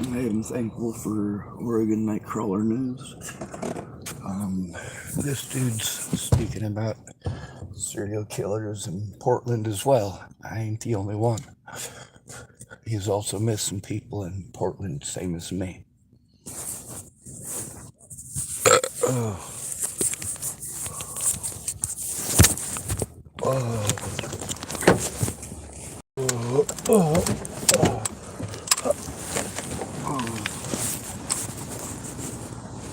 I am thankful for Oregon Nightcrawler News. This dude's speaking about serial killers in Portland as well. I ain't the only one. He's also missing people in Portland, same as me. Oh, oh, oh, oh,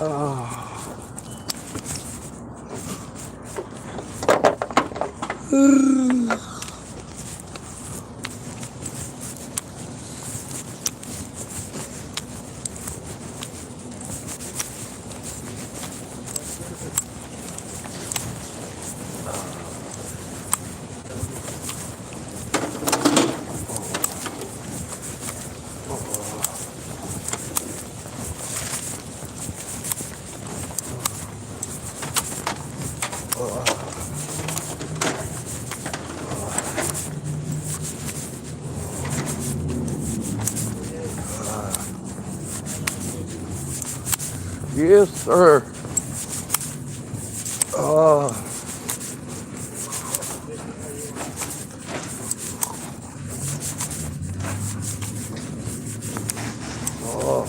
oh. Yes, sir. Oh, oh.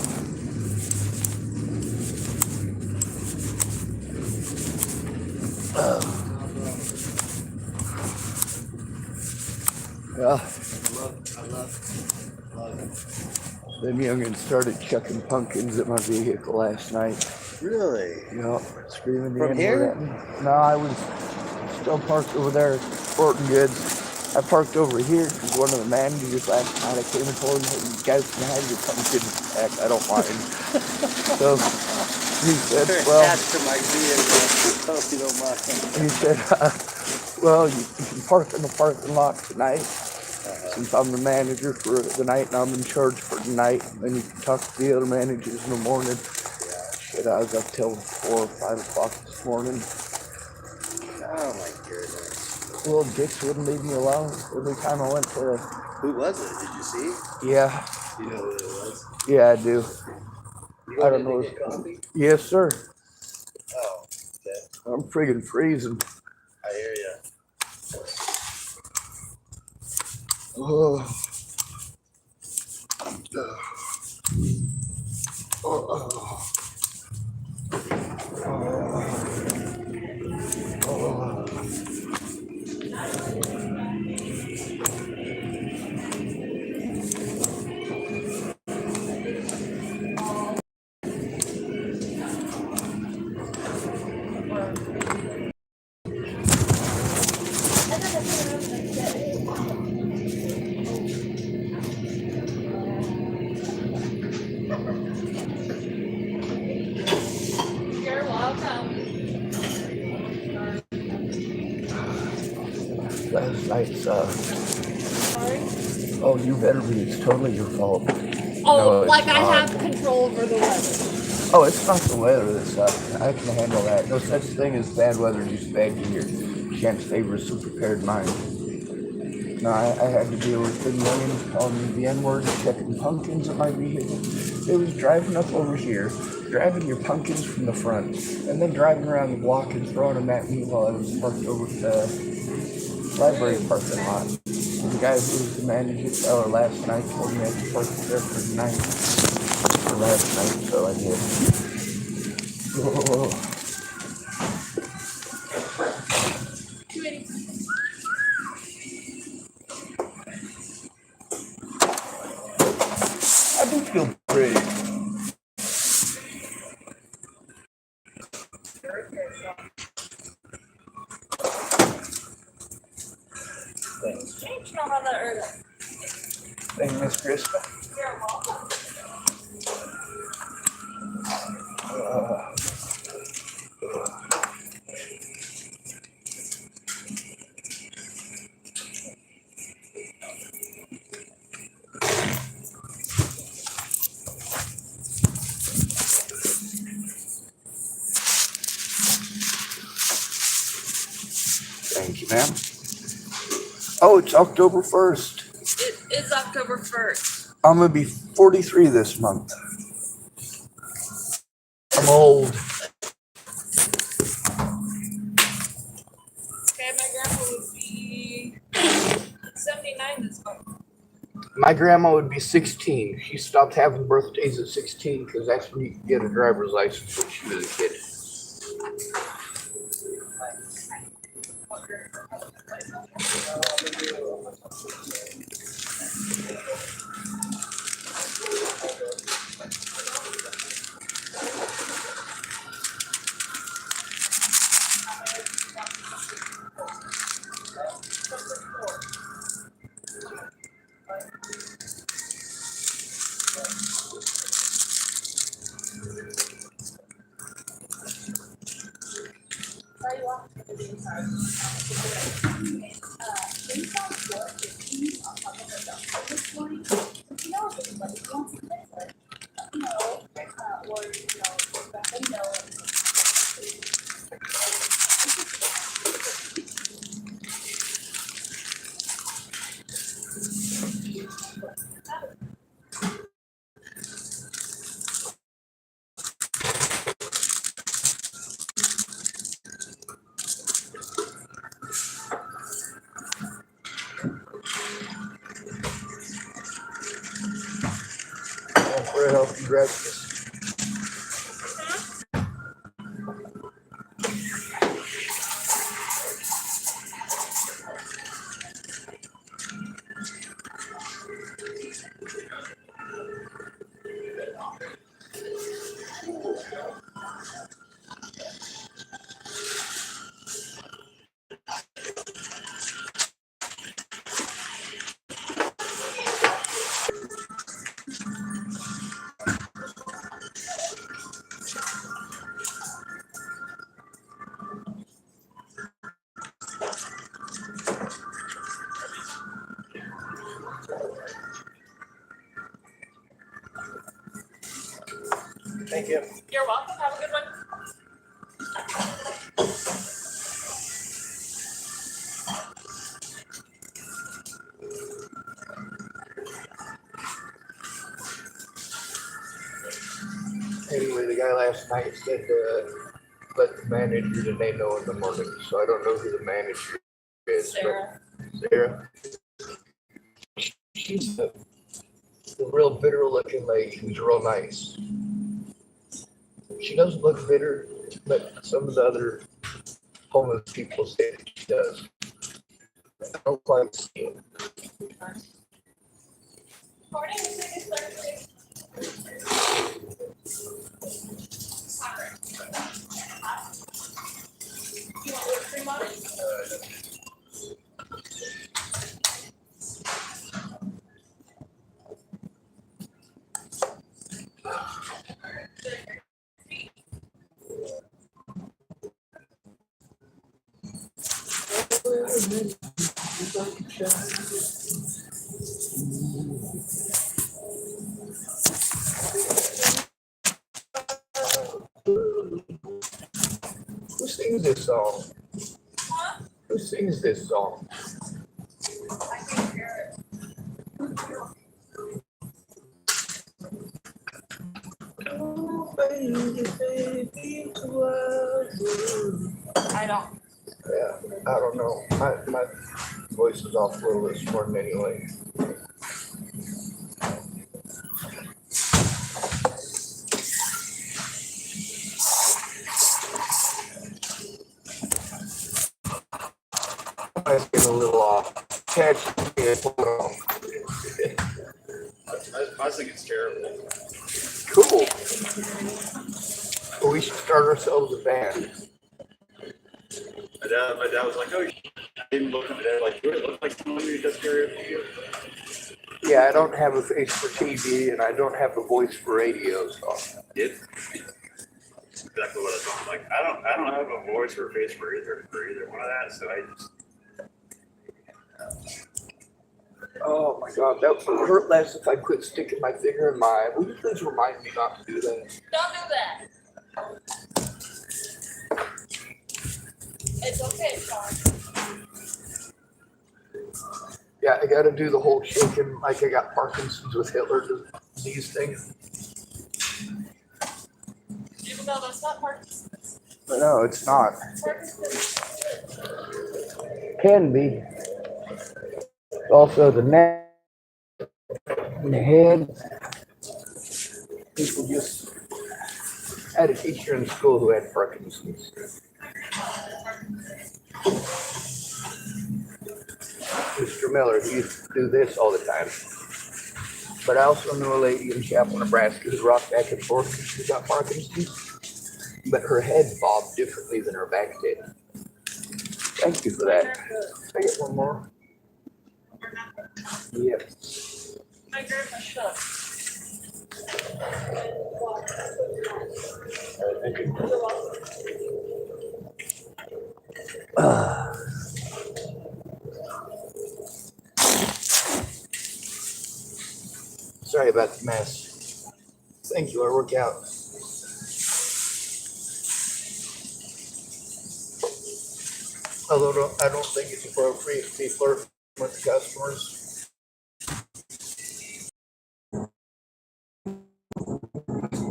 Yeah. Them youngins started chucking pumpkins at my vehicle last night. Really? Yep, screaming the From N-word here? at me. No, I was still parked over there at Sporting Goods. I parked over here because one of the managers last night, I came and told him, "Hey, you guys can have your pumpkins back. I don't mind." So he said, They're well, attached to my vehicle, if you don't mind. he said, well, you can park in the parking lot tonight. Since I'm the manager for the night and I'm in charge for the night, then you can talk to the other managers in the morning. Shit, I was up till 4 or 5 o'clock this morning. Oh my goodness. Little dicks wouldn't leave me alone. Every time I went to... Who was it? Did you see? Yeah. Do you know who it was? Yeah, I do. You I don't know. get coffee? Yes, sir. Oh, okay. I'm friggin' freezing. I hear ya. Oh. Oh. Oh. You're welcome. Last night's, Sorry. oh, you better be. It's totally your fault. Oh, No, it's like I not. have control over the weather. Oh, it's not the weather that's up. I can handle that. No such thing as bad weather, just bad gear. Chance favors a prepared mind. No, I had to deal with the youngins calling me the N-word, checking pumpkins at my vehicle. It was driving up over here, grabbing your pumpkins from the front, and then driving around the block and throwing them at me while I was parked over at the library parking lot. The guy who was the manager, or last night, told me I could park there for the night. For last night, so I did. Oh. I do feel pretty. Thanks. Thank you, Miss Krista. You're welcome. Thank you, ma'am. Oh, it's October 1st. It is October 1st. I'm gonna be 43 this month. I'm old. Okay, my grandma would be 79 this month. My grandma would be 16. She stopped having birthdays at 16 because that's when you could get a driver's license when she was a kid. For a healthy breakfast. Thank you. You're welcome. Have a good one. Anyway, the guy last night said let the manager today know in the morning. So I don't know who the manager is. Sarah. But Sarah. She's the real bitter looking lady who's real nice. She doesn't look bitter, but some of the other homeless people say that she does. I don't quite see it. Morning, Mrs. Thursday. You want whipped cream on it? Who sings this song? Huh? Who sings this song? I can't hear it. I don't. Yeah, I don't know. My voice is off a little this morning anyway. I was getting a little off. Catch me at home. I think it's terrible. Cool. Well, we should start ourselves a band. My dad was like, oh, I didn't look at it like, do it look like someone who does karaoke? Yeah, I don't have a face for TV and I don't have a voice for radio, so. Did? That's exactly what I thought. Like, I don't have a voice or a face for either one of that, so I just. Oh my god, that would hurt less if I quit sticking my finger in my eye. Will you please remind me not to do that? Don't do that. It's okay, Sean. Yeah, I gotta do the whole shaking like I got Parkinson's with Hitler disease thing. Even though that's not Parkinson's. But no, it's not. Parkinson's. Can be. Also the neck and the head. People just had a teacher in school who had Parkinson's. Mr. Miller, he used to do this all the time. But I also knew a lady in Chapel, Nebraska who rocked back and forth because she got Parkinson's. But her head bobbed differently than her back did. Thank you for that. Can I get one more? Yep. My grandma shut. Thank you. You're welcome. Sorry about the mess. Thank you. I work out. Although I don't think it's appropriate to be flirting with the customers.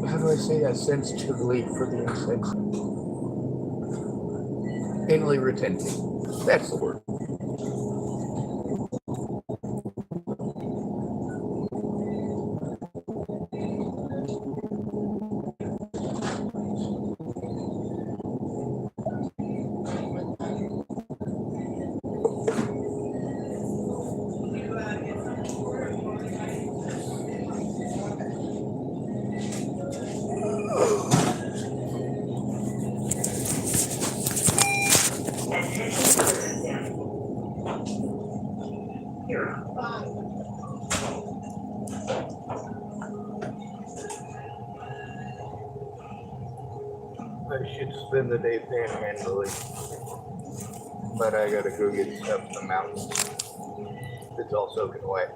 How do I say that sensitively for the insensitive? Anally retentive. That's the word. I should spend the day panhandling, but I gotta go get stuff in the mountains. It's all soaking wet.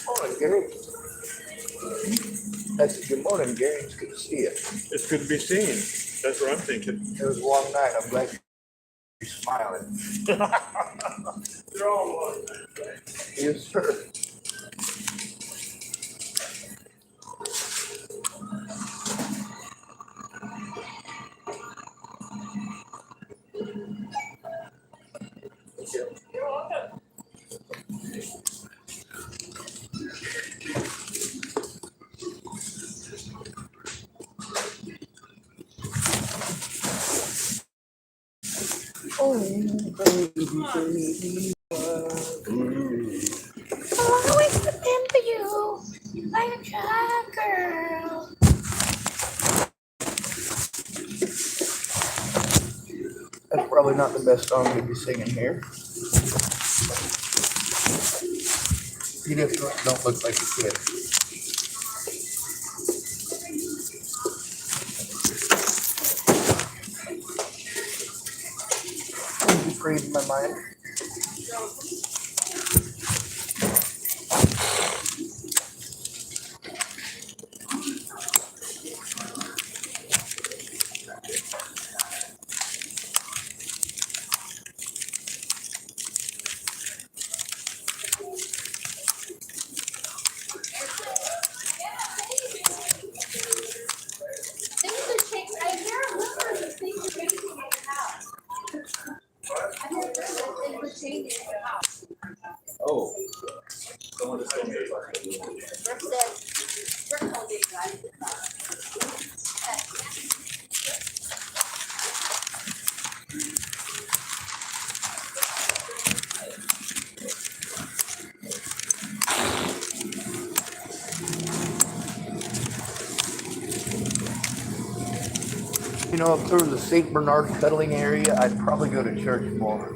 Morning, Gary. I said, good morning, Gary. It's good to see you. It's good to be seen. That's what I'm thinking. It was a long night. I'm glad you're smiling. They're all one. Yes, sir. You're welcome. Oh, baby, baby. I'll always remember you like a child girl. probably not the best song to be singing here. You definitely don't look like a kid. You freed my mind. Things are changing. I hear rumors of things are changing in the house. I hear rumors of things are changing in the house. Oh. Someone just told me. Rick said, Rick told me, guys. You know, if there was a St. Bernard cuddling area, I'd probably go to church more.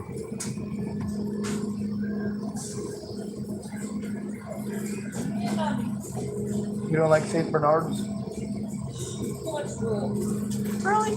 You don't like St. Bernards? Really?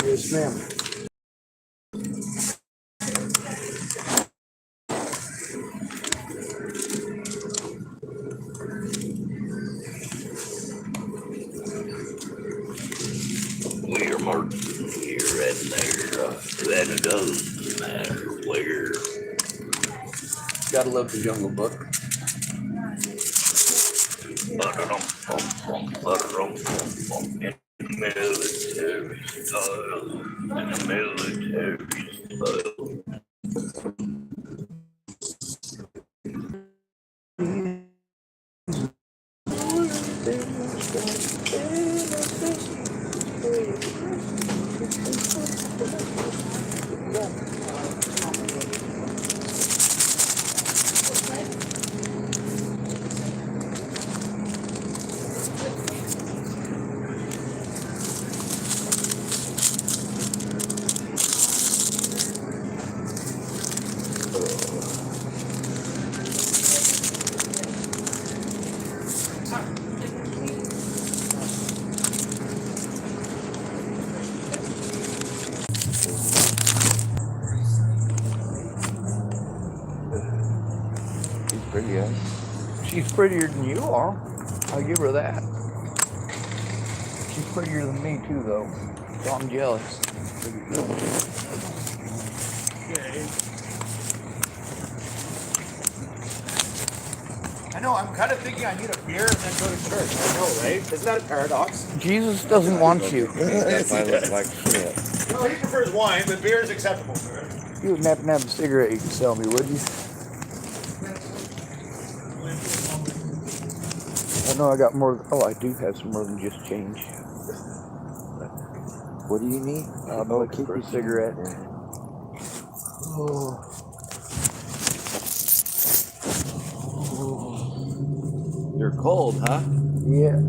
Yes, ma'am. Where, Martin? Here and there, and it doesn't matter where. Gotta love the Jungle Book. In the military style, in the military style. She's pretty, huh? She's prettier than you are. I'll give her that. She's prettier than me too, though. So I'm jealous. I know, I'm kind of thinking I need a beer and then go to church. I know, right? Isn't that a paradox? Jesus doesn't want you. If I look like shit. No, he prefers wine, but beer is acceptable. You wouldn't happen to have a cigarette you could sell me, would you? I know I got more. Oh, I do have some more than just change. What do you need? I'm looking for a cigarette. Oh. You're cold, huh? Yeah.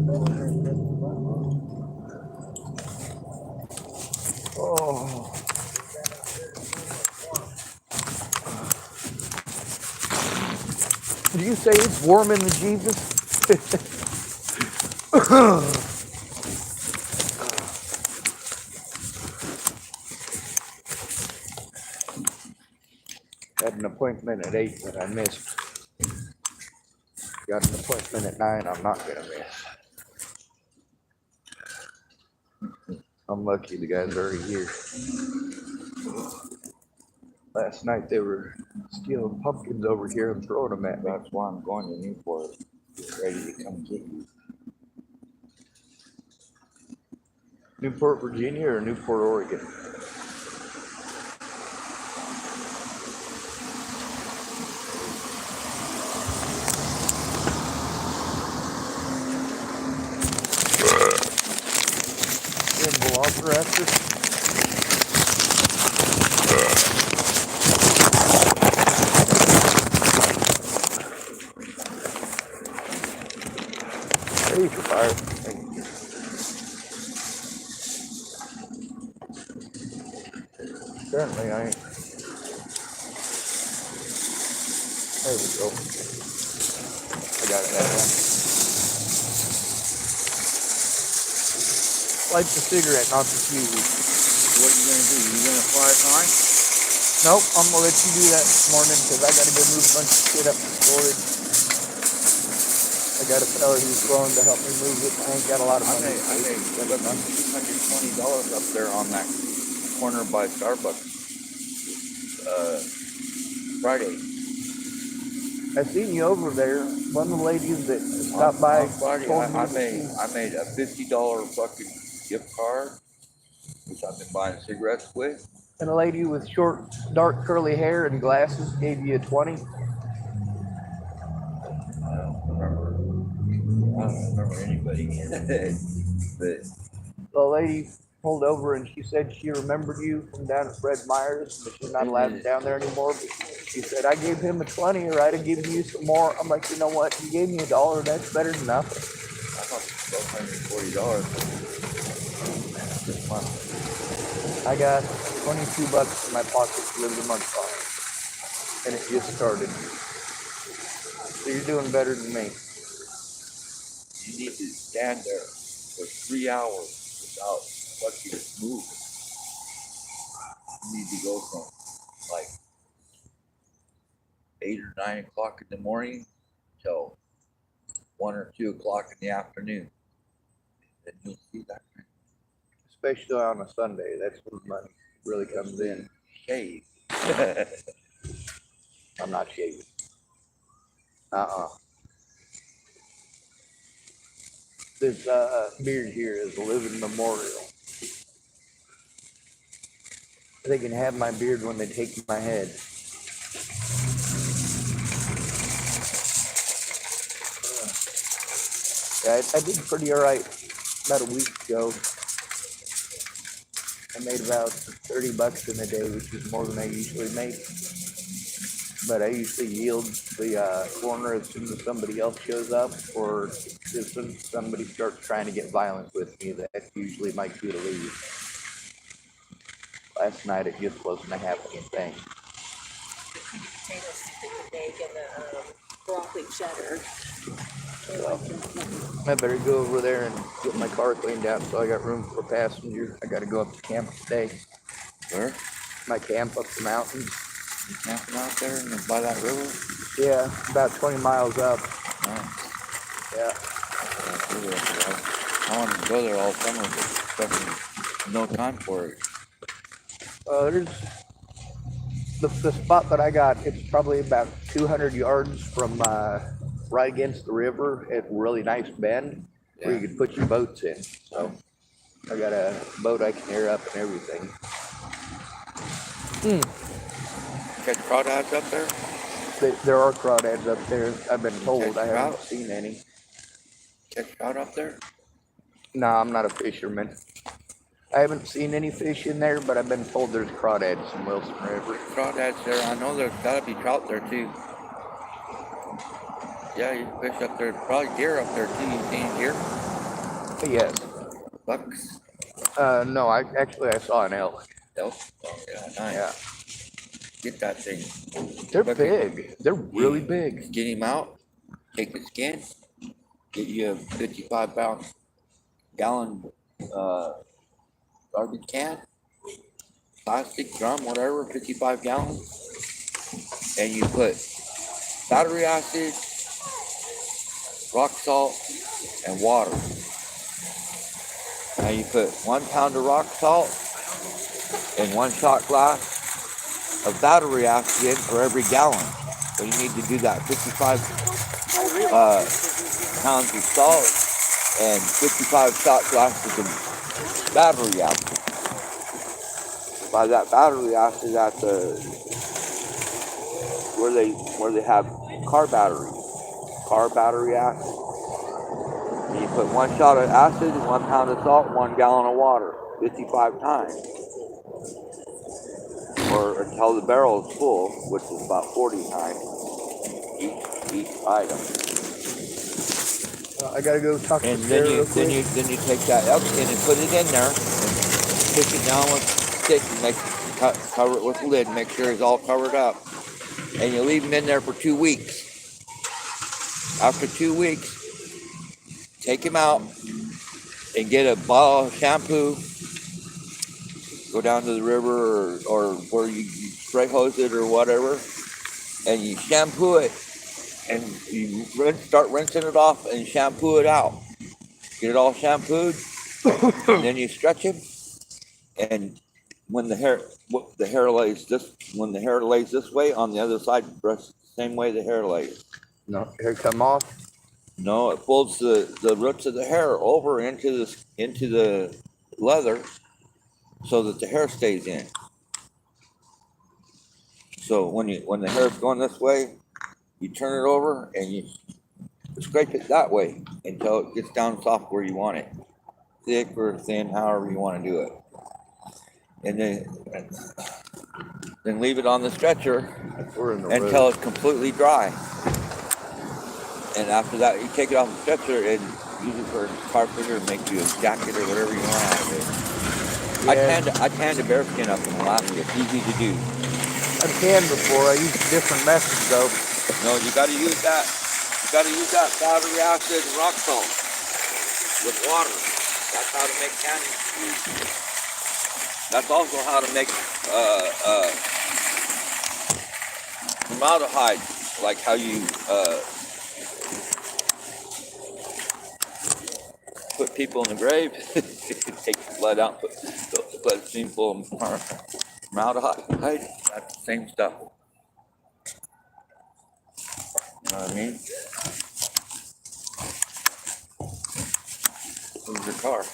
Oh. Did you say it's warm in the Jesus? Had an appointment at 8 that I missed. Got an appointment at 9 I'm not gonna miss. I'm lucky the guy's already here. Last night they were stealing pumpkins over here and throwing them at me. That's why I'm going to Newport. Ready to come get you. Newport, Virginia or Newport, Oregon? You're in Velociraptor? There you go, fire. Thank you. Apparently I ain't. There we go. I got it that time. Light the cigarette, not the fuse. What are you gonna do? You gonna fly it on? Nope, I'm gonna let you do that this morning because I gotta go move a bunch of shit up to storage. I got a fella who's willing to help me move it. I ain't got a lot of I money. made $220 up there on that corner by Starbucks. Friday. I seen you over there. One of the ladies that stopped by On Friday, told me I that made a $50 fucking gift card, which I've been buying cigarettes with. and a lady with short, dark, curly hair and glasses gave you a 20. I don't remember anybody. But The lady pulled over and she said she remembered you from down at Fred Meyer's, but she's not allowed down there anymore. But she said, I gave him a 20 or I'd have given you some more. I'm like, you know what? You gave me $1. That's better than nothing. I thought $140 this month. I got 22 bucks in my pocket to live the month on. And it just started. So you're doing better than me. You need to stand there for 3 hours without fucking moving. You need to go from like 8 or 9 o'clock in the morning till 1 or 2 o'clock in the afternoon. And you'll see that Especially on a Sunday. That's when money really comes in. shave. I'm not shaving. This beard here is a living memorial. They can have my beard when they take my head. Yeah, I did pretty all right about a week ago. I made about 30 bucks in a day, which is more than I usually make. But I usually yield the corner as soon as somebody else shows up, or as soon as somebody starts trying to get violent with me. That's usually my cue to leave. Last night it just wasn't a happening thing. Potato stick with egg and the broccoli cheddar. I better go over there and get my car cleaned out so I got room for passengers. I gotta go up to camp today. Where? My camp up the mountains. You camping out there by that river? Yeah, about 20 miles up. Oh, Yeah. I wanted to go there all summer, but fucking no time for it. There's the spot that I got. It's probably about 200 yards from right against the river at a really nice bend where you could put your boats in. So I got a boat I can air up and everything. Catch crawdads up there? There are crawdads up there. I've been told. I haven't Catch seen any. Catch trout up there? No, I'm not a fisherman. I haven't seen any fish in there, but I've been told there's crawdads in Wilson River. Crawdads there. I know there's gotta be trout there too. Yeah, you can fish up there. Probably deer up there too. You seen deer? Yes. Bucks? No, I saw an elk. Elk? Oh, yeah, nice. Yeah. Get that thing. They're big. They're really big. Get him out. Take the skin. Get you a 55-gallon garbage can, plastic drum, whatever, 55 gallons, and you put battery acid, rock salt, and water. Now you put 1 pound of rock salt in 1 shot glass, of battery acid in for every gallon. So you need to do that 55 pounds of salt and 55 shot glasses of battery acid. By that battery acid at the where they have car battery acid. And you put 1 shot of acid, 1 pound of salt, 1 gallon of water, 55 times. Or until the barrel is full, which is about 40 times each item. I gotta go talk And to then Sarah you real quick. then you take that elkkin and put it in there and stick it down with stick and cover it with a lid, make sure it's all covered up. And you leave them in there for 2 weeks. After 2 weeks, take him out and get a bottle of shampoo. Go down to the river or where you spray hose it or whatever, and you shampoo it, and you start rinsing it off and shampoo it out. Get it all shampooed, and then you stretch him. And when the hair lays this way, on the other side, brush the same way the hair lays. No, hair come off. No, it folds the roots of the hair over into the leather so that the hair stays in. So when the hair's going this way, you turn it over and you scrape it that way until it gets down soft where you want it. Thick or thin, however you want to do it. And then leave it on the stretcher until it's completely dry. And after that, you take it off the stretcher and use it for a carpenter, make you a jacket or whatever you want out of it. Yeah. I tanned a bear skin up in Alaska. It's easy to do. I've canned before. I used different methods though. No, you got to use that. You got to use that battery acid and rock salt with water. That's how to make canning. That's also how to make formaldehyde, like how you put people in the grave. Take the blood out, put the blood stream full of formaldehyde. That's the same stuff. You know what I mean? Where's your car?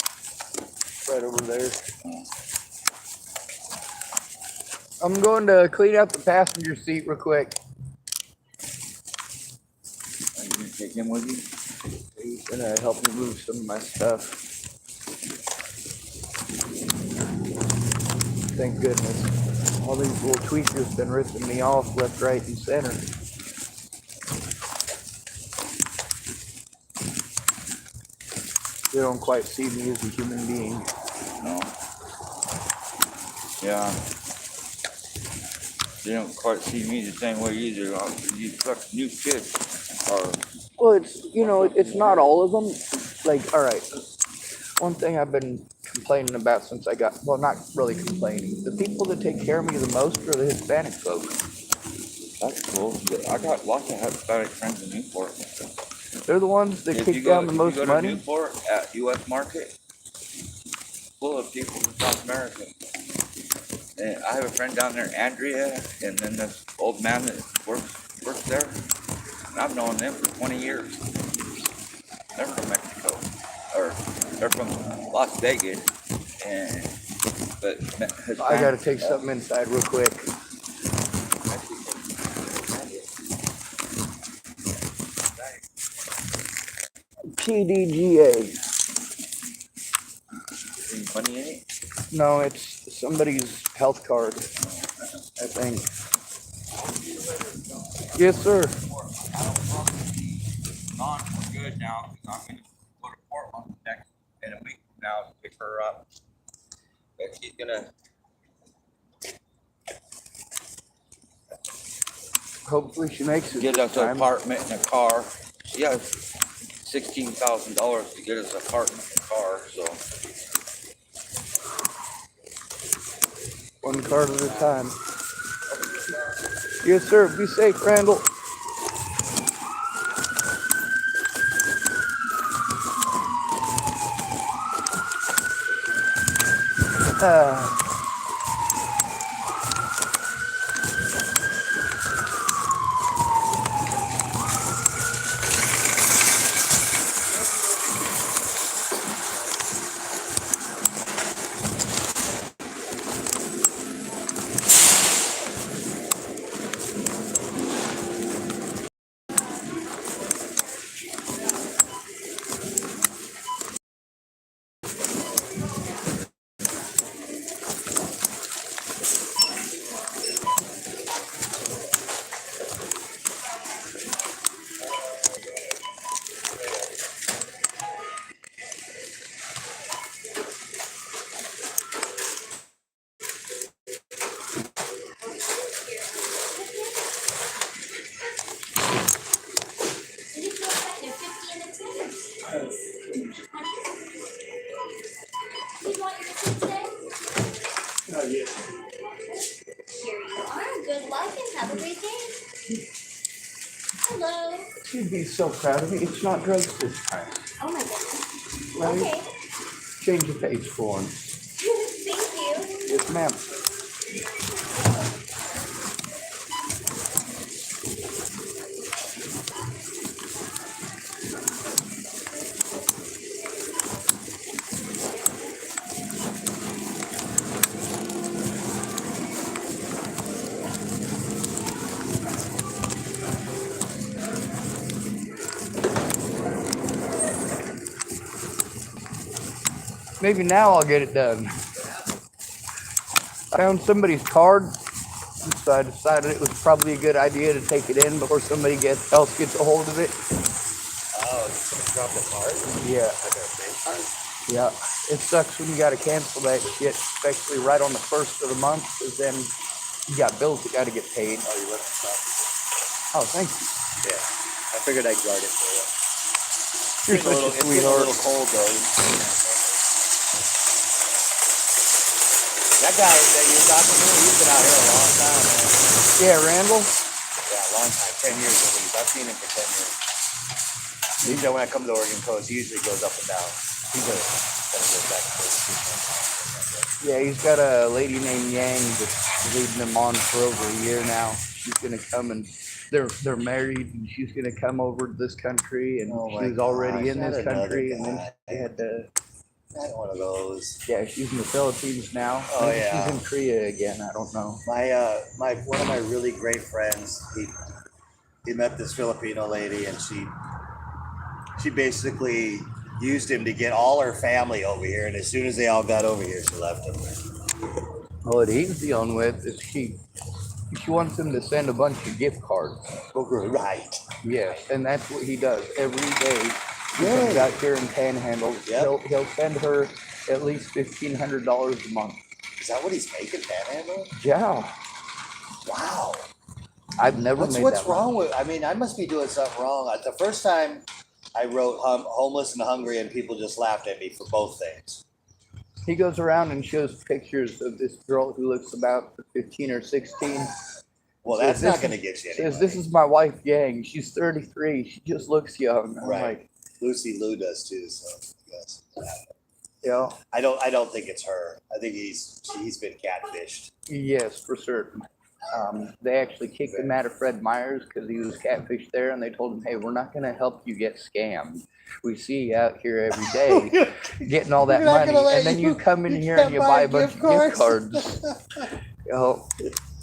Right over there. I'm going to clean up the passenger seat real quick. Are you gonna take him with you? He's gonna help me move some of my stuff. Thank goodness. All these little tweakers been ripping me off left, right, and center. They don't quite see me as a human being. No. Yeah. They don't quite see me the same way either. These fucking new kids are. Well, it's not all of them. Like, all right. One thing I've been complaining about since I got, well, not really complaining. The people that take care of me the most are the Hispanic folks. That's cool. I got lots of Hispanic friends in Newport. They're the ones that kick down the most money. If you go money. to Newport at U.S. Market, full of people from South America. And I have a friend down there, Andrea, and then this old man that works there. And I've known them for 20 years. They're from Mexico, or they're from Las Vegas. But I gotta take something inside real quick. PDGA. Any money in it? No, it's somebody's health card, I think. Yes, sir. Gone for good now, because I'm going to go to Portland in a week from now to pick her up. But she's going to. Hopefully she makes it. Get this us an time. apartment and a car. She has $16,000 to get us an apartment and a car, so. One card at a time. Yes, sir. Be safe, Randall. Hello. She'd be so proud of me. It's not drugs this time. Oh my goodness. Let me Okay. change the page for him. Thank you. Yes, ma'am. Maybe now I'll get it done. I found somebody's card, so I decided it was probably a good idea to take it in before somebody else gets a hold of it. Oh, drop the card? Yeah, Like a bank card? yeah. It sucks when you gotta cancel that shit, especially right on the first of the month, because then you got bills that gotta get paid. Oh, you left the stuff. Oh, thank you. Yeah. I figured I'd guard it for you. You're such a It's getting a sweetheart. little cold though. That guy that you're talking to, he's been out here a long time, man. Yeah, Randall. Yeah, a long time, 10 years at least. I've seen him for 10 years. Usually when I come to the Oregon coast, he usually goes up and down. He goes back and forth. Yeah, he's got a lady named Yang that's leading him on for over a year now. She's gonna come and they're married, and she's gonna come over to this country, and Oh my she's already gosh, in not this country, and then another they had to. Not one of those. Yeah, she's in the Philippines now. Oh, Maybe yeah. she's in Korea again. I don't know. My one of my really great friends, he met this Filipino lady, and she basically used him to get all her family over here, and as soon as they all got over here, she left him. What he's dealing with is she wants him to send a bunch of gift cards. Right. Yes, and that's what he does every day. He Yay. comes out here and panhandles. Yep. He'll send her at least $1,500 a month. Is that what he's making, Panhandle? Yeah, Wow. I've never What's made what's that wrong with? I mean, I must be doing something wrong. The first time I wrote homeless and hungry, and people just laughed at me for both things. He goes around and shows pictures of this girl who looks about 15 or 16. Well, Says that's this not going to is- get you Says, anywhere. this is my wife, Yang. She's 33. She just looks young. I'm Right. like, Lucy Liu does too. So yes. yeah, I don't think it's her. I think he's been catfished. yes, for certain. They actually kicked him out of Fred Meyer's because he was catfished there, and they told him, hey, we're not going to help you get scammed. We see you out here every day getting all that We're not money, gonna let and then you come in you here can't and you buy buy a bunch gift of gift cards. You know,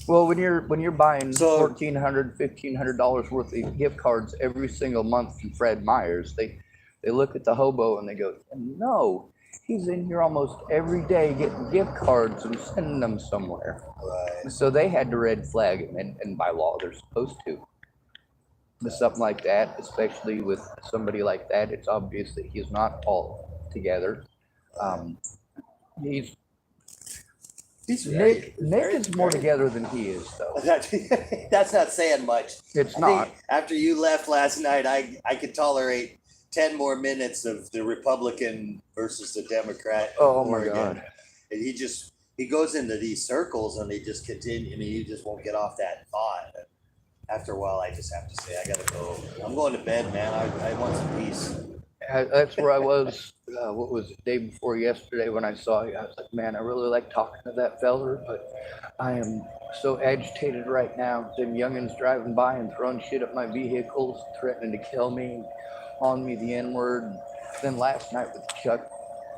well, when you're buying So- $1,400, $1,500 worth of gift cards every single month from Fred Meyer's, they look at the hobo and they go, no, he's in here almost every day getting gift cards and sending them somewhere. Right. So they had to red flag him, and by law they're supposed to. With something like that, especially with somebody like that, it's obvious that he's not all together. He's Nick is more together than he is, though. That's not saying much. It's I not. think after you left last night, I could tolerate 10 more minutes of the Republican versus the Democrat. of Oh my Oregon. God. And he goes into these circles and they just continue. I mean, he just won't get off that thought. And after a while, I just have to say, I gotta go. I'm going to bed, man. I want some peace. That's where I was. What was it, day before yesterday when I saw you? I was like, man, I really like talking to that fella, but I am so agitated right now. Them youngins driving by and throwing shit at my vehicles, threatening to kill me, calling me the N-word. Then last night with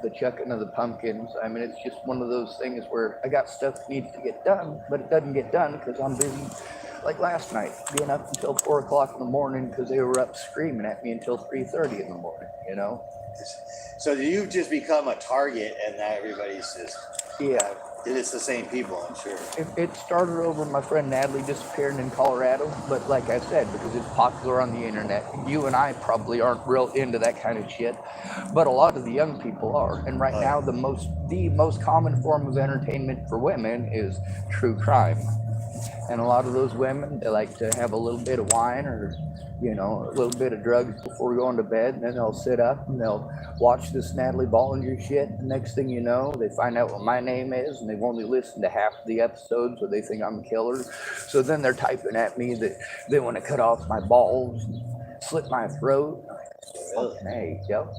the chuckin of the pumpkins. I mean, it's just one of those things where I got stuff that needs to get done, but it doesn't get done because I'm busy. Like last night, being up until 4 o'clock in the morning because they were up screaming at me until 3:30 in the morning, you know? So you've just become a target, and now everybody's just. Yeah. It's the same people, I'm sure. It started over my friend Natalie disappearing in Colorado, but like I said, because it's popular on the internet, you and I probably aren't real into that kind of shit, but a lot of the young people are. And right now, the most common form of entertainment for women is true crime. And a lot of those women, they like to have a little bit of wine or, you know, a little bit of drugs before going to bed. And then they'll sit up and they'll watch this Natalie Bollinger shit. The next thing you know, they find out what my name is and they've only listened to half of the episodes, so they think I'm a killer. So then they're typing at me that they want to cut off my balls, slit my throat. Really? Hey, yep.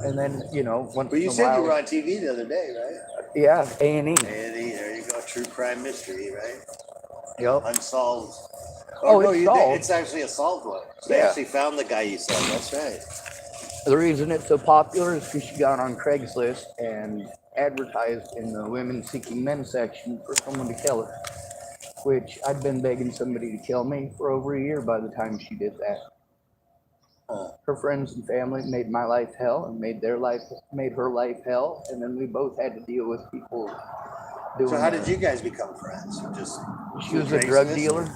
And then, you know, once But you in a said while, you were on TV the other day, right? yeah, A&E. And there you go, true crime mystery, right? Yep. Unsolved. Oh, no, it's solved. it's actually a solved one. They Yeah. actually found the guy you said. That's right. The reason it's so popular is because she got on Craigslist and advertised in the women seeking men section for someone to kill her, which I'd been begging somebody to kill me for over a year by the time she did that. Her friends and family made my life hell and made her life hell, and then we both had to deal with people doing. So how did you guys become friends? She was a drug dealer.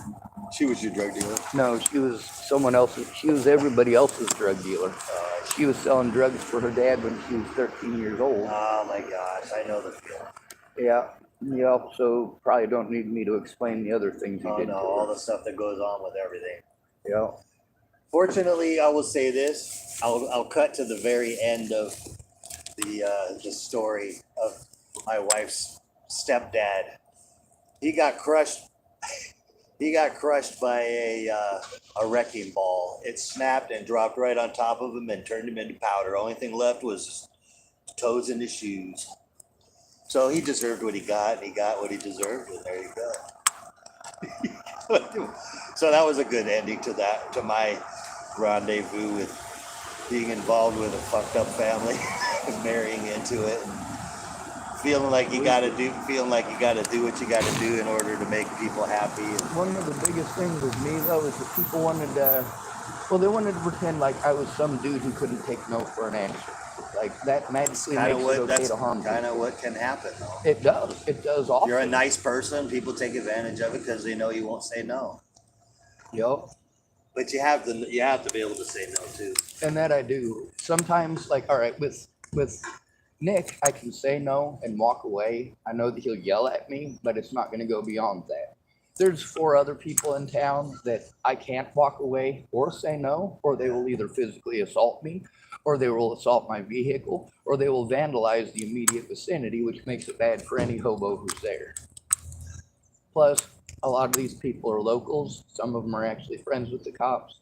She was your drug dealer? No, she was someone else's. She was everybody else's drug dealer. She was selling drugs for her dad when she was 13 years old. Oh my gosh, I know the feeling. Yeah. You also probably don't need me to explain the other things you did. No, all the stuff that goes on with everything. Yeah. Fortunately, I will say this. I'll cut to the very end of the story of my wife's stepdad. He got crushed. He got crushed by a wrecking ball. It snapped and dropped right on top of him and turned him into powder. Only thing left was his toes and his shoes. So he deserved what he got, and he got what he deserved, and there you go. So that was a good ending to that, to my rendezvous with being involved with a fucked up family and marrying into it, and feeling like you gotta do what you gotta do in order to make people happy. One of the biggest things with me though is that people wanted they wanted to pretend like I was some dude who couldn't take no for an answer. Like that magically makes it okay to harm people. Kind of what can happen, though. It does. It does often. You're a nice person. People take advantage of it because they know you won't say no. Yep. But you have to be able to say no too. And that I do. Sometimes, like, all right, with Nick, I can say no and walk away. I know that he'll yell at me, but it's not going to go beyond that. There's 4 other people in town that I can't walk away or say no, or they will either physically assault me, or they will assault my vehicle, or they will vandalize the immediate vicinity, which makes it bad for any hobo who's there. Plus, a lot of these people are locals. Some of them are actually friends with the cops.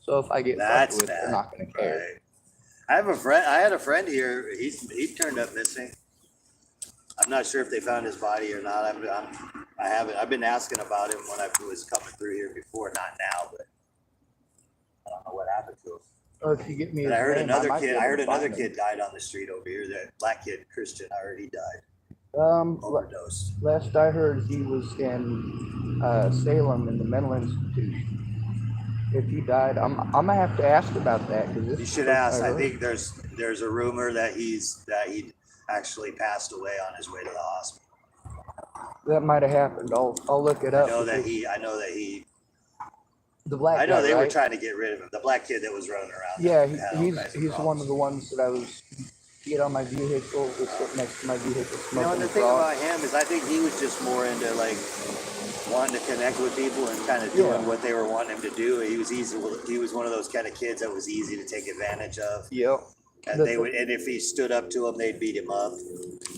So if I get fucked with, they're not going to care. Right. I had a friend here. He turned up missing. I'm not sure if they found his body or not. I haven't. I've been asking about him when I was coming through here before. Not now, but I don't know what happened to him. Well, if you get me, But I heard another kid kid died on the street over here. That black kid, Christian. I heard he died. Overdosed. Last I heard, he was in Salem in the mental institution. If he died, I'm gonna have to ask about that because You should ask. I think there's a rumor that he actually passed away on his way to the hospital. That might have happened. I'll look it up. I know that he. The black. I know guy, they right? were trying to get rid of him. The black kid that was running around. Yeah, he's one of the ones that I was get on my vehicle, was sitting next to my vehicle smoking. And the thing about him is, I think he was just more into like wanting to connect with people and kind of doing what they were wanting him to do. He was easy. He was one of those kind of kids that was easy to take advantage of. Yep. And and if he stood up to them, they'd beat him up.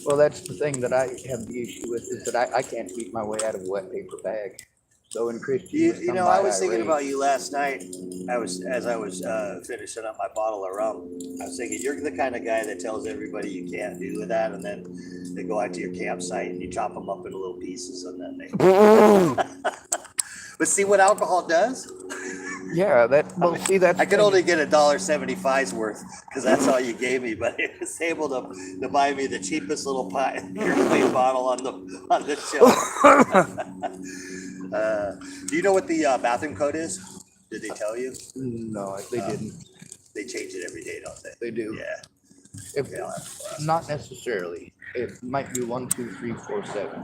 Well, that's the thing that I have the issue with is that I can't beat my way out of a wet paper bag. So in Christian, I was thinking about you last night. As I was finishing up my bottle of rum. I was thinking you're the kind of guy that tells everybody you can't do that, and then they go out to your campsite and you chop them up into little pieces, and then they. But see what alcohol does? Yeah, I could only get $1.75's worth because that's all you gave me, but it was able to buy me the cheapest little clean bottle on the shelf. Do you know what the bathroom code is? Did they tell you? No, they didn't. They change it every day, don't they? They do. Yeah. Not necessarily. It might be 1, 2, 3, 4, 7.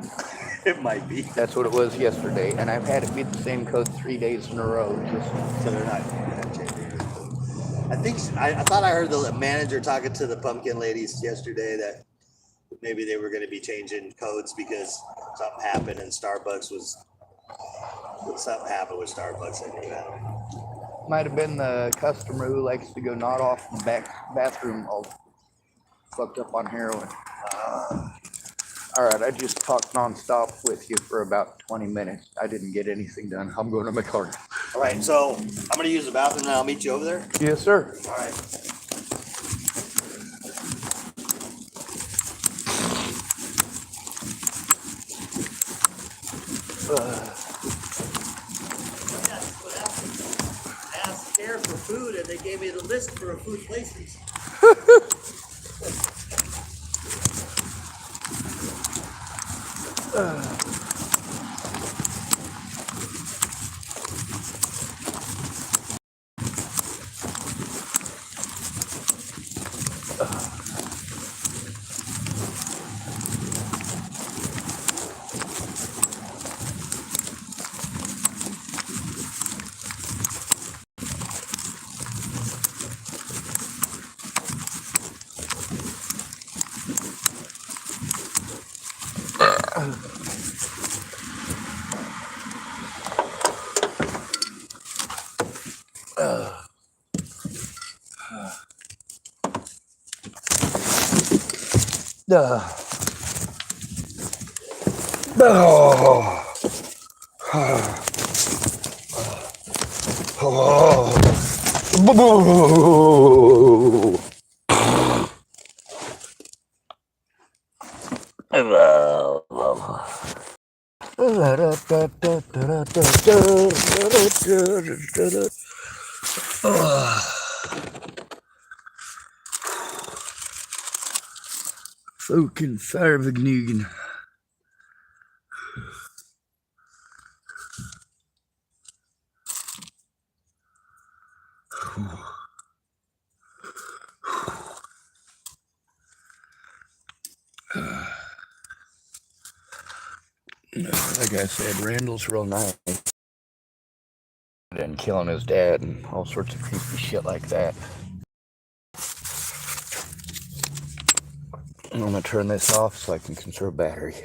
It might be. That's what it was yesterday, and I've had it be the same code 3 days in a row. So they're not changing it. I thought I heard the manager talking to the pumpkin ladies yesterday that maybe they were going to be changing codes because something happened and Starbucks was Something happened with Starbucks. I knew that. Might have been the customer who likes to go not off in the back bathroom all fucked up on heroin. All right, I just talked nonstop with you for about 20 minutes. I didn't get anything done. I'm going to my car. All right, so I'm gonna use the bathroom and I'll meet you over there. Yes, sir. All right. I asked there for food and they gave me the list for food places. Fucking Farvignugan. Like I said, Randall's real nice. And killing his dad and all sorts of creepy shit like that. I'm gonna turn this off so I can conserve battery.